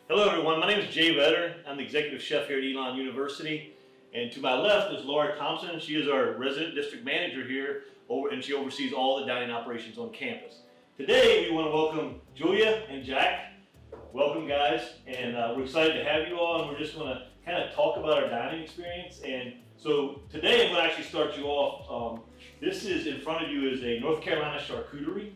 Hello everyone, my name is Jay Vedder. I'm the executive chef here at Elon University. And to my left is Laura Thompson. She is our resident district manager here, and she oversees all the dining operations on campus. Today we want to welcome Julia and Jack. Welcome guys, and we're excited to have you all, and we're just going to kind of talk about our dining experience. And so today I'm going to actually start you off. This is in front of you is a North Carolina charcuterie.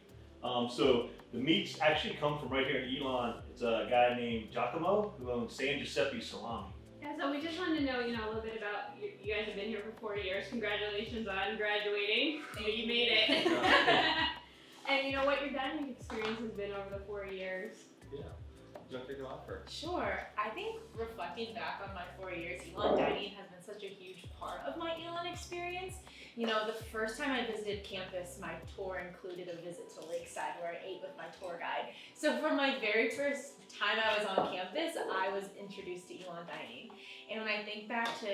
So the meats actually come from right here in Elon. It's a guy named Giacomo who owns San Giuseppe Salami. Yeah, so we just wanted to know, a little bit about you guys have been here for 4 years. Congratulations on graduating. You made it. And what your dining experience has been over the 4 years. Yeah. Do you want to take it off? Or? Sure. I think reflecting back on my 4 years, Elon Dining has been such a huge part of my Elon experience. The first time I visited campus, my tour included a visit to Lakeside where I ate with my tour guide. So for my very first time I was on campus, I was introduced to Elon Dining. And when I think back to,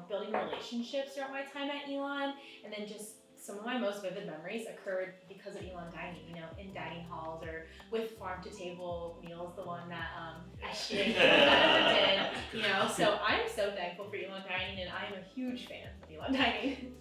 building relationships throughout my time at Elon, and then just some of my most vivid memories occurred because of Elon Dining, in dining halls or with farm-to-table meals, the one that Ashton did, So I'm so thankful for Elon Dining, and I'm a huge fan of Elon Dining.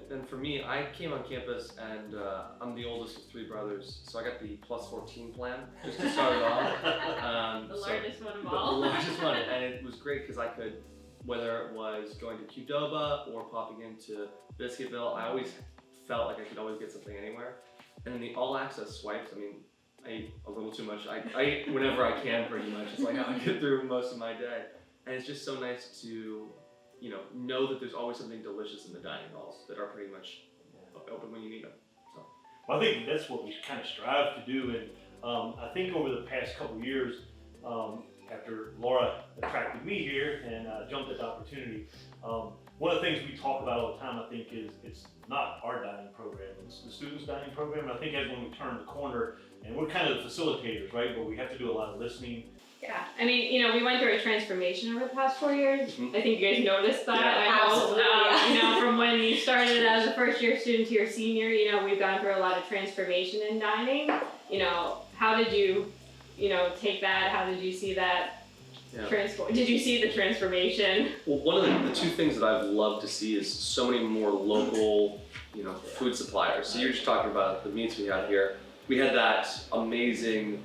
And for me, I came on campus and I'm the oldest of 3 brothers, so I got the plus 14 plan just to start it off. The largest one of The all. largest one, and it was great because I could, whether it was going to Qdoba or popping into Biscuitville, I always felt like I could always get something anywhere. And then the all access swipes, I eat a little too much. I eat whenever I can pretty much. It's like how I get through most of my day. And it's just so nice to know that there's always something delicious in the dining halls that are pretty much open when you need them. So. Well, I think that's what we kind of strive to do, and I think over the past couple of years, after Laura attracted me here and jumped at the opportunity, one of the things we talk about all the time, I think, is it's not our dining program, it's the students' dining program. And I think as when we turn the corner, and we're kind of the facilitators, right? But we have to do a lot of listening. Yeah, we went through a transformation over the past 4 years. Mm-hmm. I think you guys noticed that. Yeah, absolutely. From when you started as a first-year student to your senior, we've gone through a lot of transformation in dining. How did you, take that? How did you see that transform? Did you see the transformation? Well, one of the 2 things that I've loved to see is so many more local, food suppliers. So you're just talking about the meats we had here. We had that amazing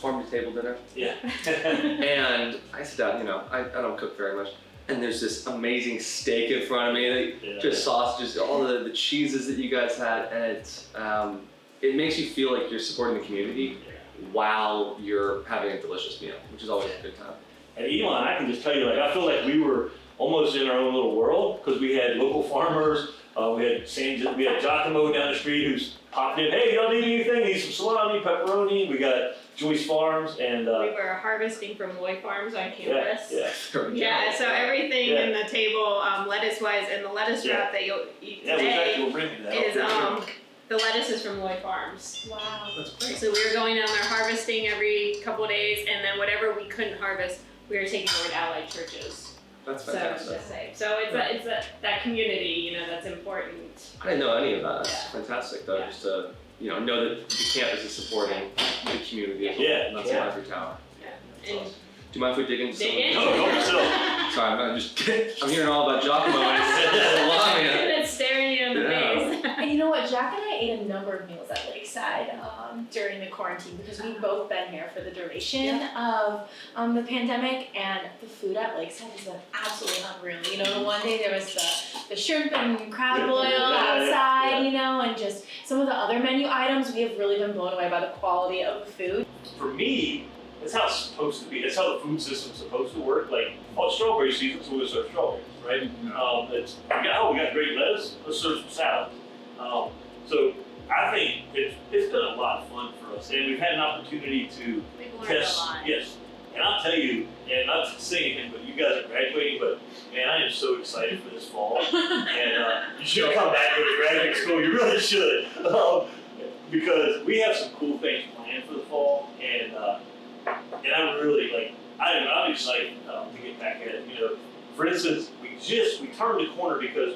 farm-to-table dinner. Yeah. And I sit down, I don't cook very much. And there's this amazing steak in front of me, just sausages, all the cheeses that you guys had, and it makes you feel like you're supporting the community while you're having a delicious meal, which is always a good time. At Elon, I can just tell you, I feel like we were almost in our own little world because we had local farmers. We had Giacomo down the street who's popped in. Hey, y'all need anything? Need some salami, pepperoni. We got Joyce Farms, and we were harvesting from Loy Farms on campus. Yeah. So everything in the table, lettuce-wise, and the lettuce wrap that you'll eat today is the lettuce is from Loy Farms. Wow. That's great. So we were going down there harvesting every couple of days, and then whatever we couldn't harvest, we were taking over to allied churches. That's fantastic. So it's that community, that's important. I didn't know any of that. That's fantastic, though, Yeah. just to know that the campus is supporting the community as well. Yeah. That's why every tower. Yeah. And Do you mind if we dig into some? No, go yourself. Sorry, I'm hearing all about Giacomo and salami. it's staring you in the face. And you know what? Jack and I ate a number of meals at Lakeside during the quarantine because we've both been here for the duration of the pandemic, and the food at Lakeside has been absolutely unreal. The one day there was the shrimp and crab boil outside, and just some of the other menu items. We have really been blown away by the quality of the food. For me, that's how it's supposed to be. That's how the food system's supposed to work. Like, strawberry season, so we'll serve strawberries, right? We got great lettuce, let's serve some salad. So I think it's been a lot of fun for us, and we've had an opportunity to test. Yes, and I'll tell you, and not to say anything, but you guys are graduating, but man, I am so excited for this fall. And you should come back to the graduate school. You really should, because we have some cool things planned for the fall, and I'm really I'm excited to get back at it. For instance, we turned the corner because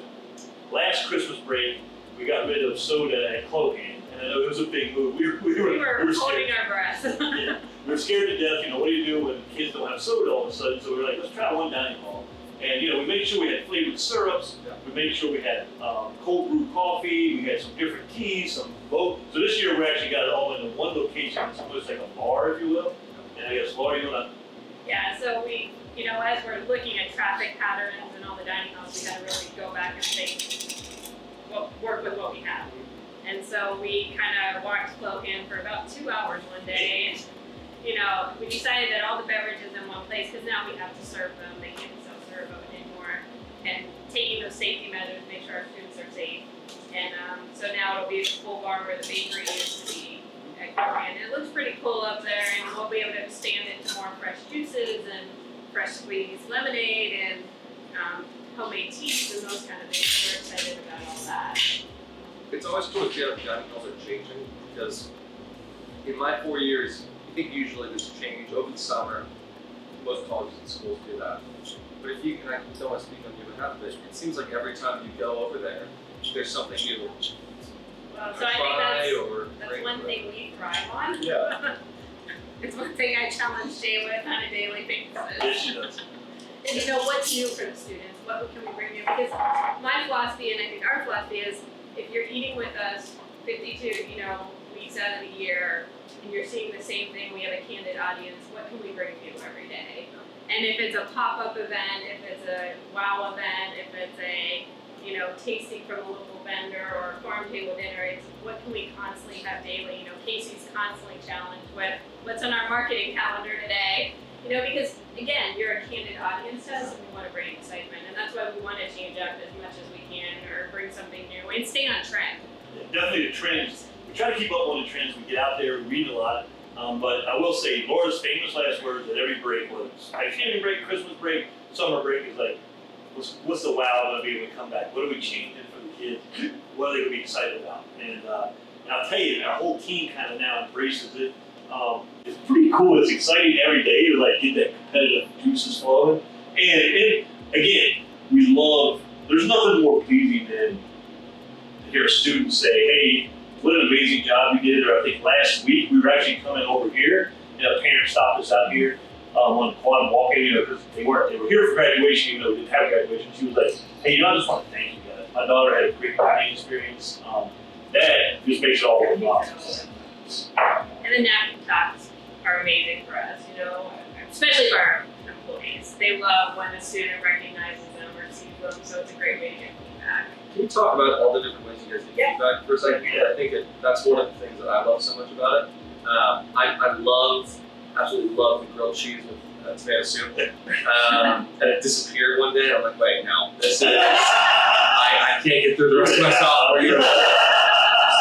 last Christmas break we got rid of soda at Clohan, and I know it was a big move. We were holding scared. our breath. Yeah. we were scared to death, what do you do when kids don't have soda all of a sudden? So we were like, let's try one dining hall. And we made sure we had flavored syrups, we made sure we had cold brew coffee, we had some different teas, some both. So this year we actually got it all into one location. It's almost like a bar, if you will. And I guess, Laura, you want to? Yeah, so we, as we're looking at traffic patterns and all the dining halls, we had to really go back and think, work with what we have. And so we kind of walked Cloakin for about 2 hours one day. And, we decided that all the beverages in one place, because now we have to serve them, they can't self-serve them anymore. And taking those safety measures to make sure our students are safe. And so now it'll be a full bar where the bakery used to be at Cloakin. It looks pretty cool up there, and we'll be able to expand it to more fresh juices and fresh squeezed lemonade and homemade teas and those kind of things. So we're excited about all that. It's always cool to see how dining halls are changing, because in my 4 years, I think usually there's change over the summer. Most colleges and schools do that. But if you can, I don't want to speak on your behalf, but it seems like every time you go over there, there's something new. Well, so I think that's one thing we thrive on. Yeah. It's one thing I challenge Jay with on a daily basis. Yes, she does. And what's new for the students? What can we bring new? Because my philosophy, and I think our philosophy is, if you're eating with us 52, weeks out of the year, and you're seeing the same thing, we have a candid audience, what can we bring you every day? And if it's a pop-up event, if it's a wow event, if it's a, tasting from a local vendor or a farm table dinner, it's what can we constantly have daily? Casey's constantly challenged with what's on our marketing calendar today. Because again, you're a candid audience to us, and we want to bring excitement, and that's why we want to change up as much as we can, or bring something new, and stay on trend. Yeah, definitely the trends. We try to keep up on the trends. We get out there, we read a lot. But I will say, Laura's famous last words at every break was, Thanksgiving break, Christmas break, summer break, is like, what's the wow going to be when we come back? What are we changing for the kids? What are they going to be excited about? And I'll tell you, our whole team kind of now embraces it. It's pretty cool. It's exciting every day to get that competitive juices flowing. And again, we love. There's nothing more pleasing than to hear a student say, "Hey, what an amazing job you did!" Or I think last week we were actually coming over here, and a parent stopped us out here on the quad walking, because they were here for graduation, even though we didn't have graduation. She was like, "Hey, I just want to thank you guys. My daughter had a great dining experience. That just makes it all worthwhile." And the napkin talks are amazing for us, especially for our employees. They love when a student recognizes them or sees them, so it's a great way to get feedback. Can you talk about all the different ways you guys get feedback for a second? Yeah. I think that's one of the things that I love so much about it. I absolutely love the grilled cheese with tomato soup. And it disappeared one day. I'm like, wait, no, this is, I can't get through the rest of my sophomore year.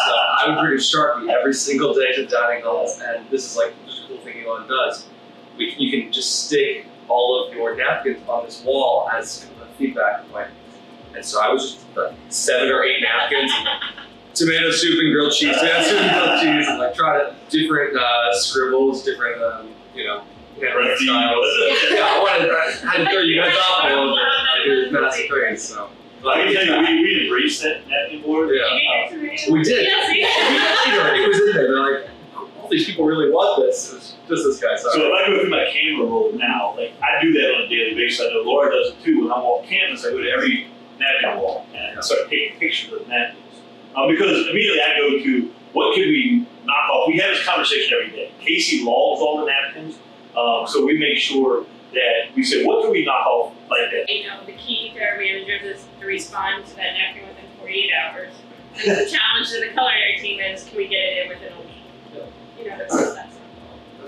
So I would bring a Sharpie every single day to dining halls, and this is just a cool thing Elon does. You can just stick all of your napkins on this wall as a feedback point. And so I was just 7 or 8 napkins, tomato soup and grilled cheese, and try to different scribbles, different handwriting styles. I had to throw you guys off a little bit. It was massive things, so. I can tell you, we embraced that napkin board. Yeah. We did. It was in there. They're like, all these people really want this. It was just this guy. Sorry. So if I go through my camera roll now, I do that on a daily basis. I know Laura does it too. When I'm off campus, I go to every napkin wall and I start taking pictures of napkins. Because immediately I go to, what could we knock off? We have this conversation every day. Casey logs all the napkins, so we make sure that we say, what can we knock off like that? The key to our managers is to respond to that napkin within 48 hours. And the challenge to the culinary team is, can we get it in within a week? The process.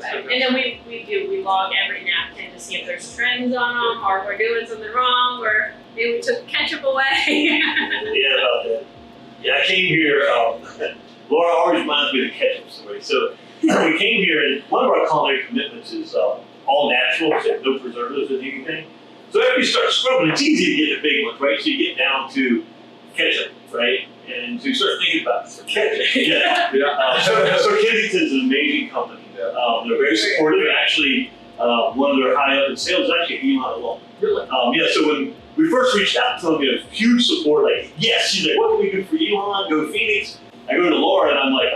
Right. And then we log every napkin to see if there's trends on them, or if we're doing something wrong, or maybe we took ketchup away. Yeah, about that. Yeah, I came here, Laura always reminds me of the ketchup story. So we came here, and one of our culinary commitments is all natural, so no preservatives in anything. So after you start scrubbing, it's easy to get the big ones, right? So you get down to ketchup, right? And so you start thinking about ketchup. So Kensington's an amazing company. They're very supportive. Actually, one of their high up in sales is actually Elon alone. Really? So when we first reached out to them, we had huge support. Yes, she's like, what can we do for Elon? Go Phoenix. I go to Laura and I'm like,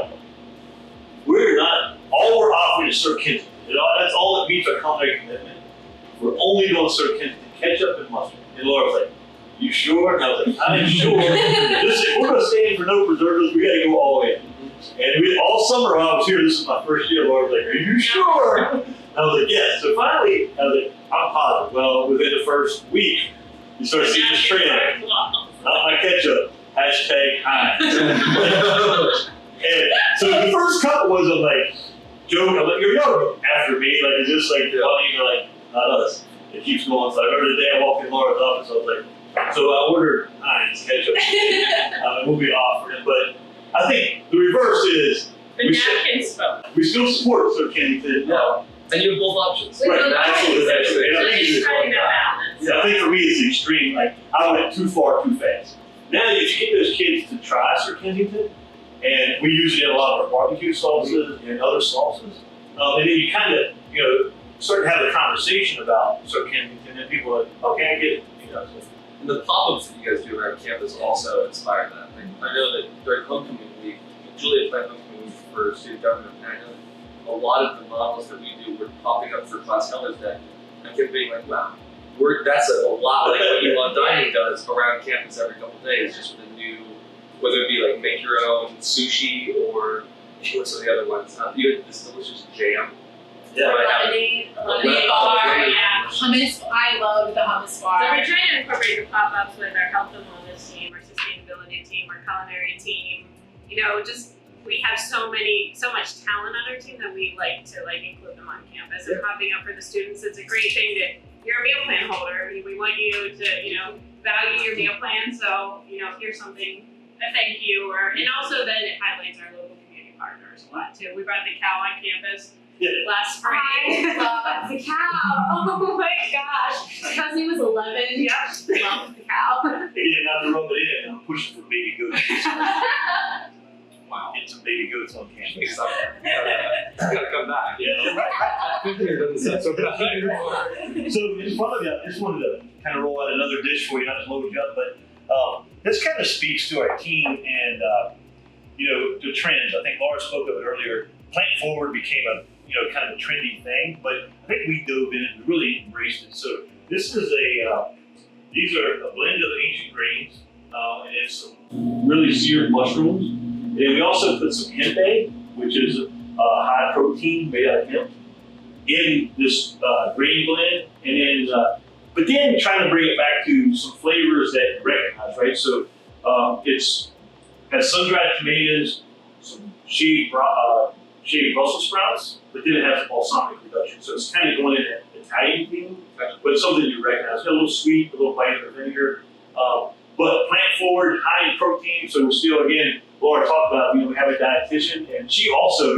all we're offering is serve Kensington. That's all that meets our culinary commitment. We're only going to serve ketchup and mustard. And Laura was like, you sure? And I was like, I'm sure. If we're going to stand for no preservatives, we got to go all in. And all summer when I was here, this is my first year, Laura was like, are you sure? I was like, yes. So finally, I was like, I'm positive. Well, within the first week, you start seeing this trend. My ketchup, #Heinz. And so the first couple was I'm like, joke, I'm like, you're young after me. Like, it's just like funny, you're like, not us. It keeps going. So I remember the day I walked in Laura's office, I was like, so I ordered Heinz ketchup. And we'll be offering it. But I think the reverse is, The napkins spoke. we still support Sir Kennington. Yeah. And you have both options. Right, absolutely. And I So think just it's finding that balance. Yeah, I think for me it's the extreme. Like I went too far too fast. Now if you get those kids to try Sir Kensington, and we use it in a lot of our barbecue sauces and other sauces, and then you kind of start to have a conversation about Sir Kensington, and people are like, okay, I get it. So. And the pop-ups that you guys do around campus also inspire that. Like, I know that during homecoming week, Julia planned homecoming week for student government, and I know a lot of the models that we do were popping up for class elders that I kept being like, wow, that's a lot like what Elon Dining does around campus every couple of days, just with a new, whether it be like make your own sushi or what's some of the other ones. You had this delicious jam. Yeah. Lemonade bar, yeah. Hummus, I love the hummus bar. So we're trying to incorporate the pop-ups with our health and wellness team, our sustainability team, our culinary team. Just we have so much talent on our team that we like to include them on campus and popping up for the students. It's a great thing to. You're a meal plan holder. We want you to value your meal plan. So here's something, a thank you, and also then it highlights our local community partners a lot too. We brought the cow on campus. Last spring. I love the cow. Oh my gosh. My cousin was 11. Yep. Love the cow. Yeah, not to rub it in. I'm pushing for baby goats. Wow. Get some baby goats on campus. Gotta come back. Yeah. It doesn't sound so bad. So in front of you, I just wanted to kind of roll out another dish for you, not to load you up, but this kind of speaks to our team and the trends. I think Laura spoke of it earlier. Plant Forward became a kind of a trendy thing, but I think we dove in and really embraced it. So this is these are a blend of ancient grains and then some really seared mushrooms. And then we also put some hempe, which is high protein made out of hemp, in this grain blend, and then but then trying to bring it back to some flavors that you recognize, right? So has sun-dried tomatoes, some shaved Brussels sprouts, but then it has balsamic reduction. So it's kind of going in that Italian theme, but something you recognize. It's a little sweet, a little bite of the vinegar, but plant forward, high in protein. So we're still, again, Laura talked about, we have a dietitian, and she also,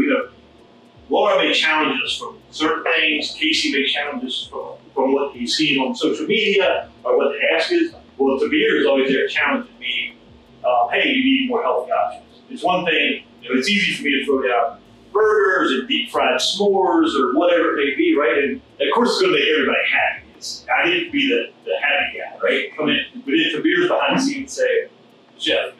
Laura may challenge us from certain things. Casey may challenge us from what he's seen on social media or what the ask is. Well, Tabir is always there challenging me. Hey, you need more healthy options. It's one thing, it's easy for me to throw down burgers and deep fried s'mores or whatever it may be, right? And of course, it's going to make everybody happy. I need to be the happy guy, right? Come in, but then Tabir's behind the scenes say, Chef,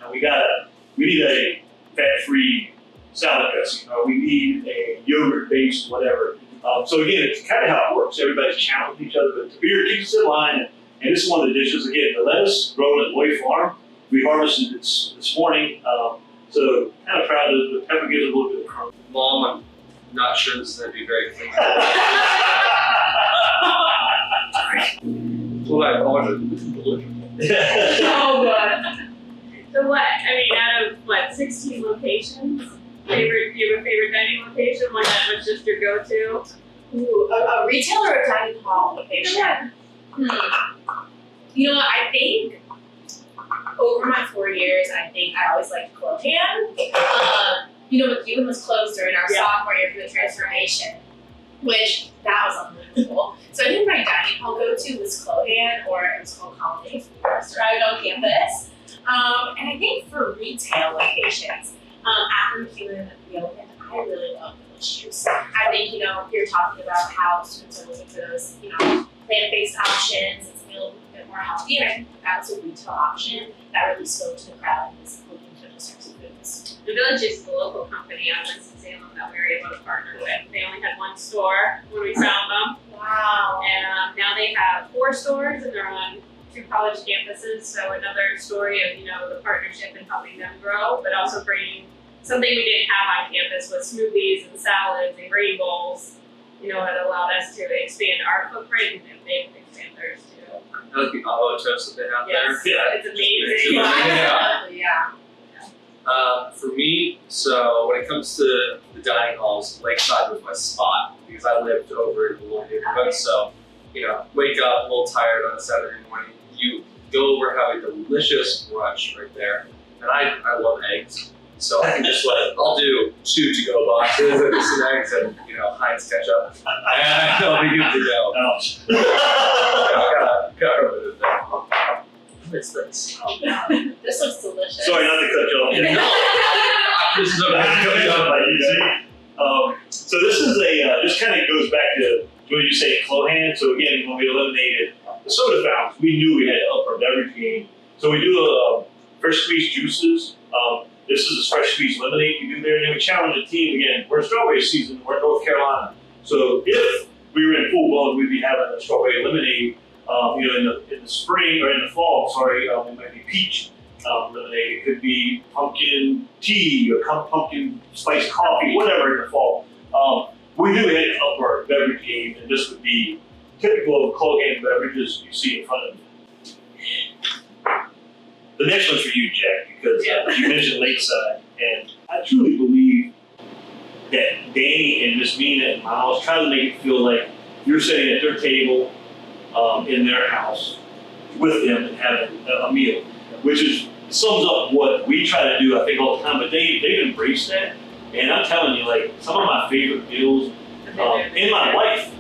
we need a fat-free salad dressing. We need a yogurt-based whatever. So again, it's kind of how it works. Everybody's challenging each other, but Tabir keeps us in line. And this is one of the dishes. Again, the lettuce grown at Loy Farm. We harvested it this morning. So kind of proud of the pepper gives it a little bit of crumb. Mom, I'm not sure this is going to be very clean. Well, I apologize. It's delicious. So good. So what? Out of 16 locations? Do you have a favorite dining location? One that was just your go-to? Ooh, a retail or a dining hall location? I think over my 4 years, I always liked Clohan. McEwen was closed during our sophomore year for the transformation, which that was unbelievable. So I think my dining hall go-to was Clohan, or it was called Holiday Restaurant on campus. And I think for retail locations, after McEwen reopened, I really love Village Juice. I think, you're talking about how students are looking for those, plant-based options. It's a little bit more healthy, and I think that was a retail option that really spoke to the crowd and was looking for those types of food. students? The Village is the local company out of Winston-Salem that we were able to partner with. They only had one store when we found them, Wow. and now they have 4 stores, and they're on 2 college campuses. So another story of the partnership and helping them grow, but also bringing something we didn't have on campus with smoothies and salads and grain bowls. That allowed us to expand our footprint, and they can expand theirs too. I like the avocado toast that they have there. Yes, Yeah. it's amazing. Yeah. For me, so when it comes to the dining halls, Lakeside was my spot because I lived over in the little neighborhood. So, wake up a little tired on a Saturday morning, you go over, have a delicious brunch right there. And I love eggs. So I can just I'll do 2 to-go boxes and some eggs and, Heinz ketchup. I'll be good to go. Ouch. Got rid of that. What's this? Oh no, this looks delicious. Sorry not to cut you off. This is okay. So this is this kind of goes back to what you say, Clohan. So again, when we eliminated the soda fountains, we knew we had to up our beverage game. So we do fresh squeezed juices. This is a fresh squeezed lemonade we do there, and then we challenge the team again. We're in strawberry season. We're in North Carolina, so if we were in full blown, we'd be having a strawberry lemonade. In the spring or in the fall, it might be peach lemonade. It could be pumpkin tea or pumpkin spice coffee, whatever in the fall. We do have to up our beverage game, and this would be typical of Clohan beverages you see in front of you. The next one's for you, Jack, because you mentioned Lakeside, and I truly believe that Danny and Miss Mina and Miles try to make it feel like you're sitting at their table in their house with them and having a meal, which sums up what we try to do, I think, all the time. But they've embraced that, and I'm telling you, some of my favorite meals in my life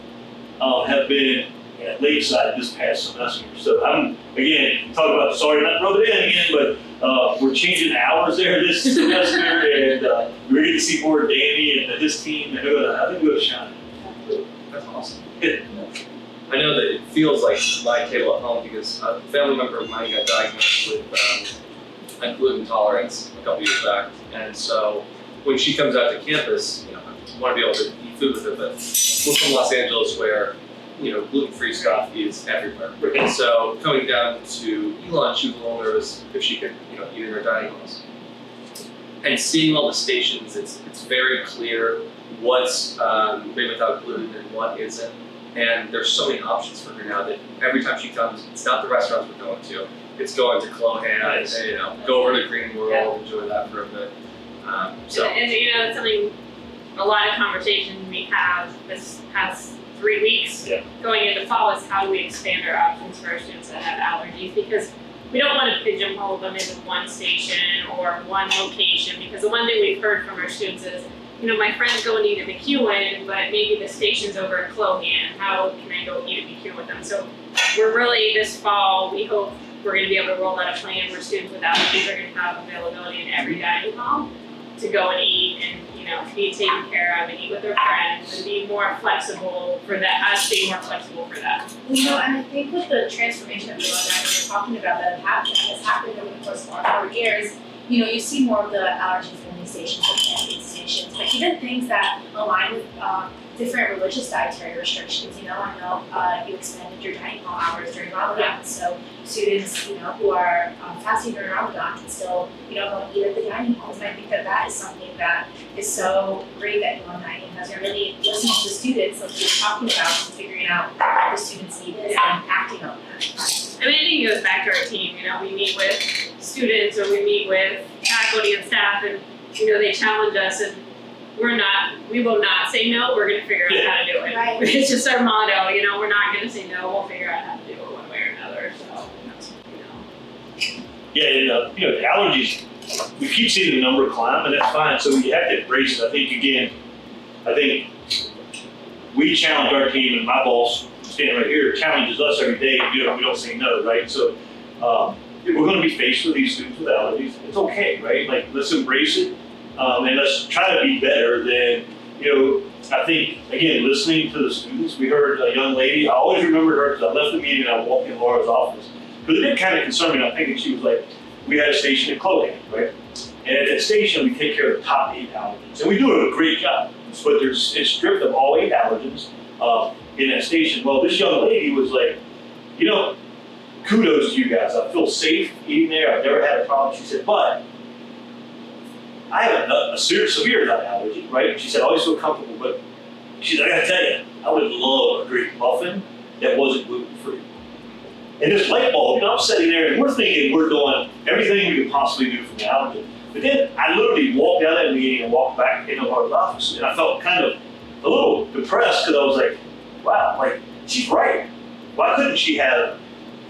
have been at Lakeside this past semester. So I'm talking about, sorry not to rub it in again, but we're changing the hours there this semester, and we're getting to see more of Danny and his team, and I think we're going to shine. That's awesome. I know that it feels like my table at home because a family member of mine got diagnosed with a gluten intolerance a couple years back, and so when she comes out to campus, I want to be able to eat food with her. But we're from Los Angeles, where gluten-free stuff is everywhere. And so coming down to Elon, she was a little nervous if she could, eat in her dining halls. And seeing all the stations, it's very clear what's made without gluten and what isn't. And there's so many options for her now that every time she comes, it's not the restaurants we're going to. It's going to Clohan, nice. and, go over to Green World, enjoy that for a bit. And it's something, a lot of conversations we have this past 3 weeks going into fall is how do we expand our options for our students that have allergies, because we don't want to pigeonhole them into one station or one location, because the one thing we've heard from our students is, my friends go and eat at McEwen, but maybe the station's over at Clohan. How can I go eat at McEwen with them? So we're really, this fall, we hope we're going to be able to roll out a plan where students with allergies are going to have availability in every dining hall to go and eat and, to be taken care of and eat with their friends and be more flexible for that, us being more flexible for that. And I think with the transformation of Elon Dining we're talking about that has happened over the course of our 4 years, you see more of the allergy-friendly stations and plant-based stations, but even things that align with different religious dietary restrictions. I know you expanded your dining hall hours during Ramadan, so students, who are fasting during Ramadan can still, go eat at the dining halls. And I think that is something that is so great that Elon Dining has really listened to the students, like you were talking about, and figuring out what the students need and acting on that. I think it goes back to our team. We meet with students or we meet with faculty and staff, and they challenge us, and we will not say no. We're going to figure out how to do it. Right. It's just our motto. We're not going to say no. We'll figure out how to do it one way or another. So, Yeah, and the allergies, we keep seeing the number climb, and that's fine. So you have to embrace it. I think we challenge our team, and my boss standing right here challenges us every day. We don't say no, right? So we're going to be faced with these students with allergies. It's okay, right? Let's embrace it, and let's try to be better than I think, again, listening to the students. We heard a young lady. I always remember her because I left the meeting and I walked in Laura's office. But it did kind of concern me. I think she was like, we had a station in clothing, right? And at that station, we take care of the top 8 allergens. And we do a great job, but it's stripped of all 8 allergens in that station. Well, this young lady was like, you know, kudos to you guys. I feel safe eating there. I've never had a problem. She said, but I have a severe nut allergy, right? She said, I always feel comfortable, but she said, I gotta tell you, I would love a Greek muffin that wasn't gluten-free. And this light bulb, you know, I'm sitting there and we're thinking we're doing everything we could possibly do for the allergen. But then I literally walked out of that meeting and walked back into our office, and I felt kind of a little depressed because I was like, wow, like, she's right. Why couldn't she have,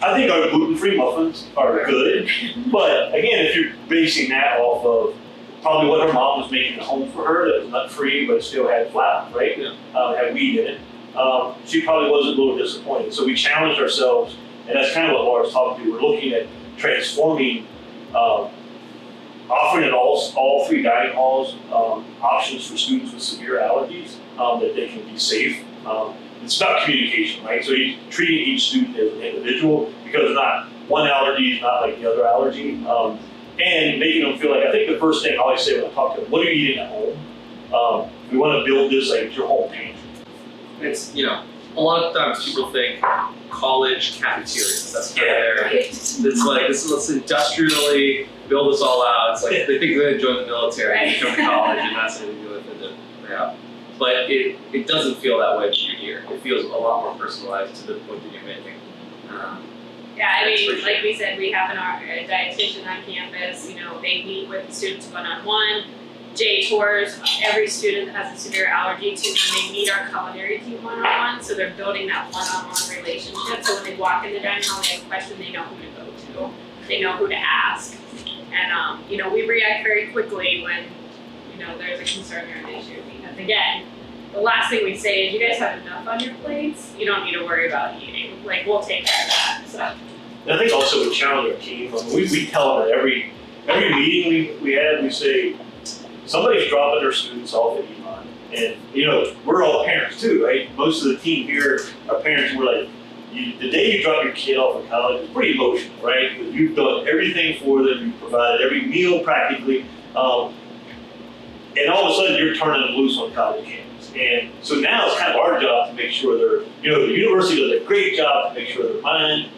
I think our gluten-free muffins are good, but again, if you're basing that off of probably what her mom was making at home for her that was nut-free but still had flour, right? Had wheat in it, she probably was a little disappointed. So we challenged ourselves, and that's kind of what Laura's talking to. We're looking at transforming, offering at all 3 dining halls options for students with severe allergies that they can be safe. It's about communication, right? So you're treating each student as an individual because not one allergy is not like the other allergy. And making them feel like, I think the first thing I always say when I talk to them, what are you eating at home? We want to build this like your home pantry. It's, you know, a lot of times people think college cafeterias. That's kind of their, it's like, let's industrially build this all out. It's like, they think they're going to join the military and join college and that's what they do with it. Yeah. But it doesn't feel that way when you're here. It feels a lot more personalized to the point that you're making. Yeah, I mean, like we said, we have a dietitian on campus. You know, they meet with the students one-on-one. Jay tours every student that has a severe allergy to, and they meet our culinary team one-on-one. So they're building that one-on-one relationship. So when they walk in the dining hall, they have a question, they know who to go to. They know who to ask. And, you know, we react very quickly when, you know, there's a concern or an issue. Because, again, the last thing we say is, you guys have enough on your plates. You don't need to worry about eating. Like, we'll take care of that. So. And I think also we challenge our team. I mean, we tell them that every meeting we have, we say, somebody's dropping their students off at Elon. And, you know, we're all parents too, right? Most of the team here are parents. We're like, the day you drop your kid off at college, it's pretty emotional, right? You've done everything for them. You've provided every meal practically. And all of a sudden, you're turning them loose on college campus. And so now it's kind of our job to make sure they're, you know, the university does a great job to make sure they're mine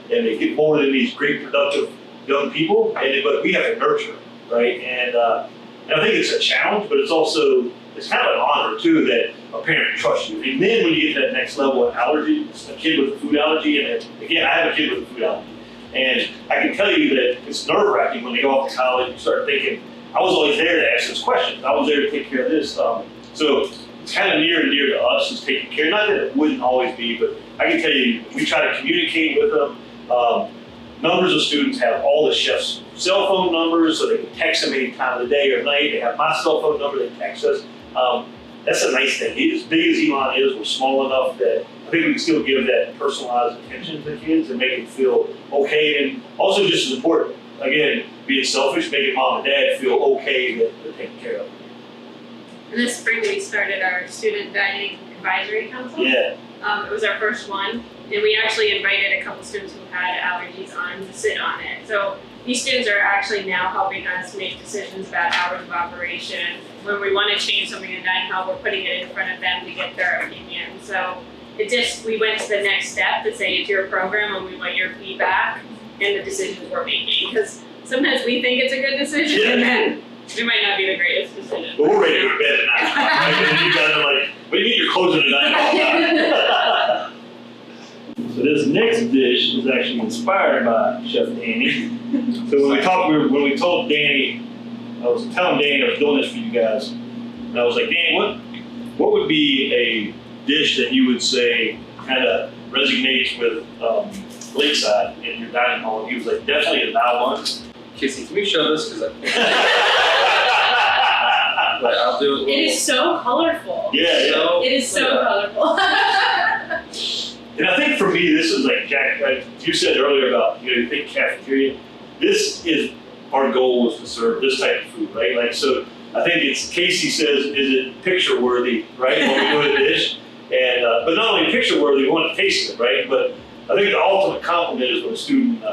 and they get more than these great productive young people. But we have to nurture, right? And I think it's a challenge, but it's also, it's kind of an honor too that a parent trusts you. And then when you get to that next level of allergy, a kid with a food allergy, and again, I have a kid with a food allergy. And I can tell you that it's nerve-wracking when they go off to college, you start thinking, I was always there to ask those questions. I was there to take care of this. So it's kind of near and dear to us is taking care. Not that it wouldn't always be, but I can tell you, we try to communicate with them. Numbers of students have all the chef's cell phone numbers, so they can text them any time of the day or night. They have my cell phone number, they text us. That's a nice thing. As big as Elon is, we're small enough that I think we can still give that personalized attention to kids and make them feel okay. And also just as important, again, being selfish, making mom and dad feel okay that they're taken care of. And this spring we started our student dining advisory council. Yeah. It was our first one, and we actually invited a couple students who had allergies on to sit on it. So these students are actually now helping us make decisions about hours of operation. When we want to change something in dining hall, we're putting it in front of them to get their opinion. So we went to the next step to say it's your program and we want your feedback and the decisions we're making. Because sometimes we think it's a good decision, and then it might not be the greatest decision. But we're ready to go to bed at night. Right? And you guys are like, what do you mean you're closing the dining hall? So this next dish was actually inspired by Chef Danny. So when we told Danny, I was telling Danny I was doing this for you guys, and I was like, Danny, what would be a dish that you would say kind of resonates with Lakeside in your dining hall? And he was like, definitely a bao bun. Casey, can we show this? Because I'll do it. It is so colorful. Yeah. It is so colorful. And I think for me, this is like Jack, you said earlier about, you think cafeteria. This is our goal is to serve this type of food, right? Like, so I think it's, Casey says, is it picture worthy, right? When we do a dish. And, but not only picture worthy, we want to taste it, right? But I think the ultimate compliment is when a student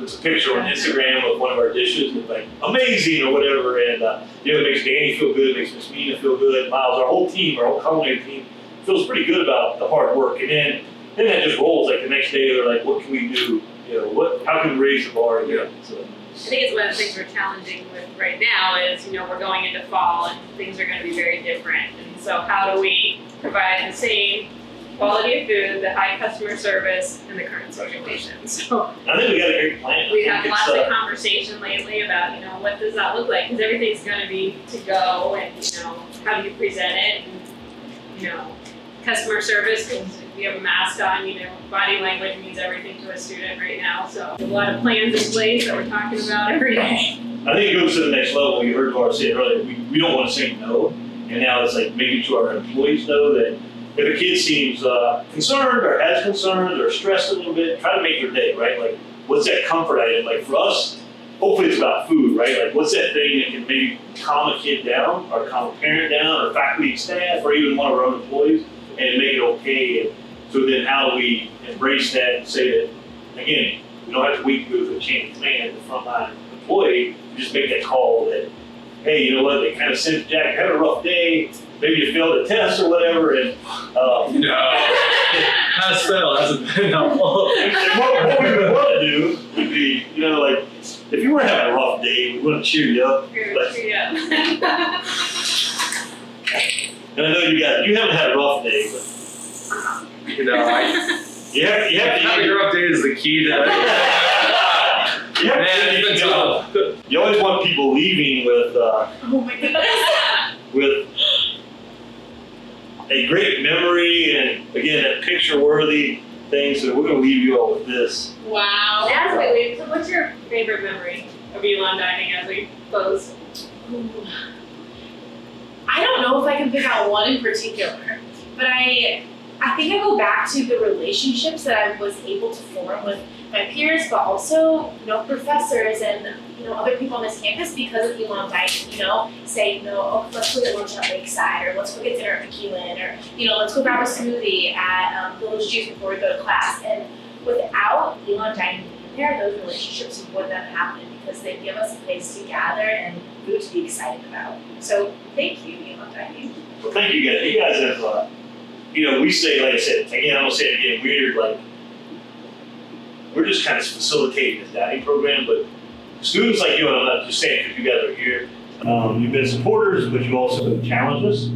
puts a picture on Instagram of one of our dishes and like amazing or whatever, and it makes Danny feel good, it makes Miss Mina feel good, Miles, our whole team, our whole culinary team feels pretty good about the hard work, and then that just rolls. Like the next day, they're like, what can we do? How can we raise the bar again? So. I think it's one of the things we're challenging with right now is, we're going into fall and things are going to be very different. And so how do we provide the same quality of food, the high customer service, and the current situation? So I think we got a great plan. we have lots of conversation lately about, what does that look like? Because everything's going to be to go, and, how do you present it? And, customer service, because if you have a mask on, body language means everything to a student right now. So a lot of plans in place that we're talking about every day. I think it goes to the next level. You heard Laura say it earlier. We don't want to say no, and now it's like making sure our employees know that if a kid seems concerned or has concerns or stressed a little bit, try to make their day, right? Like, what's that comfort item? Like for us, hopefully it's about food, right? Like, what's that thing that can maybe calm a kid down, or calm a parent down, or faculty, staff, or even one of our own employees, and make it okay. And so then how do we embrace that and say that, again, we don't have to wait to go to a chain of command, the frontline employee, just make that call that, hey, you know what, they kind of sent Jack, had a rough day, maybe you failed a test or whatever, and Pass fail hasn't been helpful. and what we would want to do would be, like, if you were having a rough day, we want to cheer you up. But, and I know you haven't had a rough day, but you have to having a rough day is the key to it's been tough. You always want people leaving with Oh my goodness. with a great memory and again a picture-worthy thing. So we're gonna leave you all with this. Wow. As we leave, so what's your favorite memory of Elon Dining as we close? Ooh. I don't know if I can pick out one in particular, but I think I go back to the relationships that I was able to form with my peers, but also, professors and, other people on this campus because of Elon Dining, say, let's go get lunch at Lakeside, or let's go get dinner at McEwen, or, let's go grab a smoothie at Village Juice before we go to class. And without Elon Dining being there, those relationships wouldn't have happened because they give us a place to gather and food to be excited about. So thank you, Elon Dining. Well, thank you guys. You guys have, we say, like I said, again, I'm gonna say it again, weird, like, we're just kind of facilitating this dining program, but students like you, and I'm not just saying because you guys are here, you've been supporters, but you've also challenged us.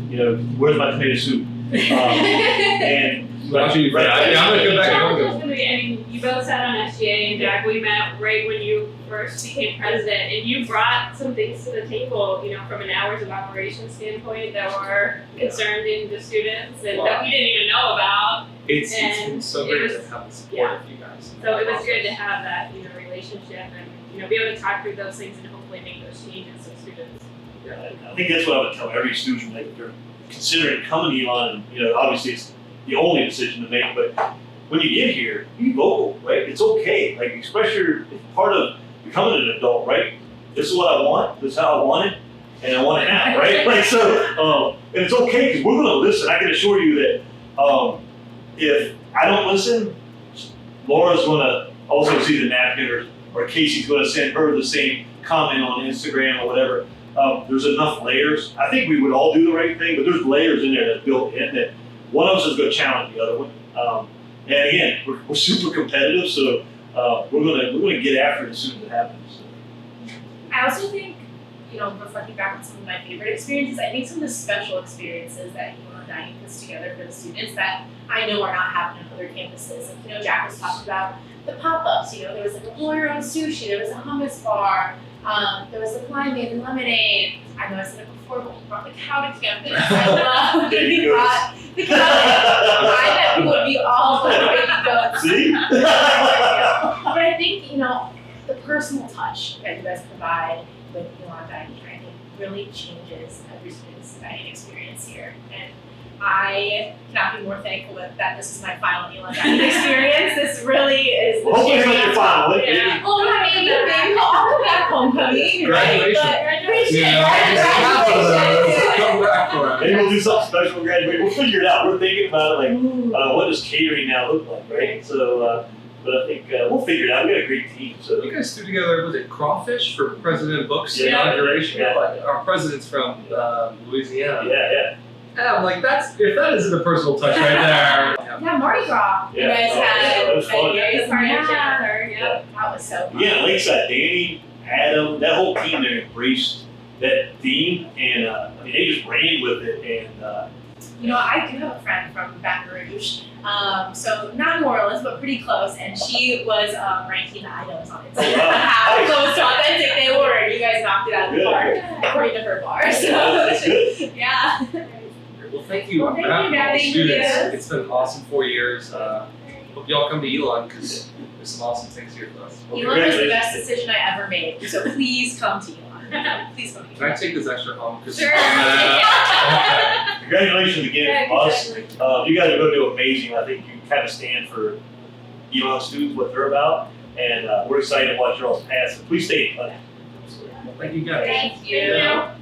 Where's my tomato soup? And I'm gonna come back. You both sat on SGA, and Jack, we met right when you first became president, and you brought some things to the table, from an hours of operation standpoint that were concerned in the students and that we didn't even know about. It's been so great to have the support of you guys. So it was good to have that, relationship and, be able to talk through those things and hopefully make those changes with students. Yeah, I think that's what I would tell every student, like, if they're considering coming to Elon, obviously it's the only decision to make, but when you get here, be vocal, right? It's okay. Like, express it's part of becoming an adult, right? This is what I want, this is how I want it, and I want it now, right? Like, so, and it's okay because we're gonna listen. I can assure you that if I don't listen, Laura's gonna also see the napkin, or Casey's gonna send her the same comment on Instagram or whatever. There's enough layers. I think we would all do the right thing, but there's layers in there that's built in that one of us is gonna challenge the other one. And again, we're super competitive, so we're gonna get after it as soon as it happens. I also think, reflecting back on some of my favorite experiences, I think some of the special experiences that Elon Dining puts together for the students that I know are not happening on other campuses. Like, Jack was talking about the pop-ups. There was like a blow-your-own sushi, there was a hummus bar, there was a limeade and lemonade. I know I said it before, but he brought the cow to campus. I love that he brought the cow. I bet we would be all the way to go. See? But I think, the personal touch that you guys provide with Elon Dining, I think, really changes every student's dining experience here. And I cannot be more thankful that this is my final Elon Dining experience. This really is the Hopefully it's cherry not your on final. top. Yeah. Well, maybe I'll come back homecoming. Graduation. Come back for it. Maybe we'll do something special for graduation. We'll figure it out. We're thinking about it, like, what does catering now look like, right? So, But I think we'll figure it out. We got a great team. So You guys threw together, was it crawfish for President Book's Yeah. inauguration? Yeah. Like, our president's from Louisiana. yeah. And I'm like, if that isn't a personal touch right there. Yeah, Mardi Gras. Yeah. You guys Oh, had that was fun. a year's partnership with Yeah. her. Yeah. That was so fun. Yeah, Lakeside, Danny, Adam, that whole team there embraced that theme, and I mean they just ran with it, and You know, I do have a friend from Baton Rouge, so not New Orleans, but pretty close, and she was ranking the items on Instagram. Oh, wow. How Nice. close to authentic they were, and you guys knocked it out of the Good. park, according to her bar. So, that's good. yeah. Well, thank you Well, on thank behalf you, of all the guys. students. Yes. It's been an awesome 4 years. Hope y'all come to Elon because there's some awesome things here for us. Well, Elon was the congratulations. best decision I ever made, so please come to Elon. Please come to Can I Elon. take this extra home? 'Cause Sure. okay. Congratulations again Yeah, from us. congratulations. You guys are going to do amazing. I think you kind of stand for Elon students, what they're about, and we're excited to watch your all's paths. Please stay in touch. Well, thank you guys. Thank you. Yeah.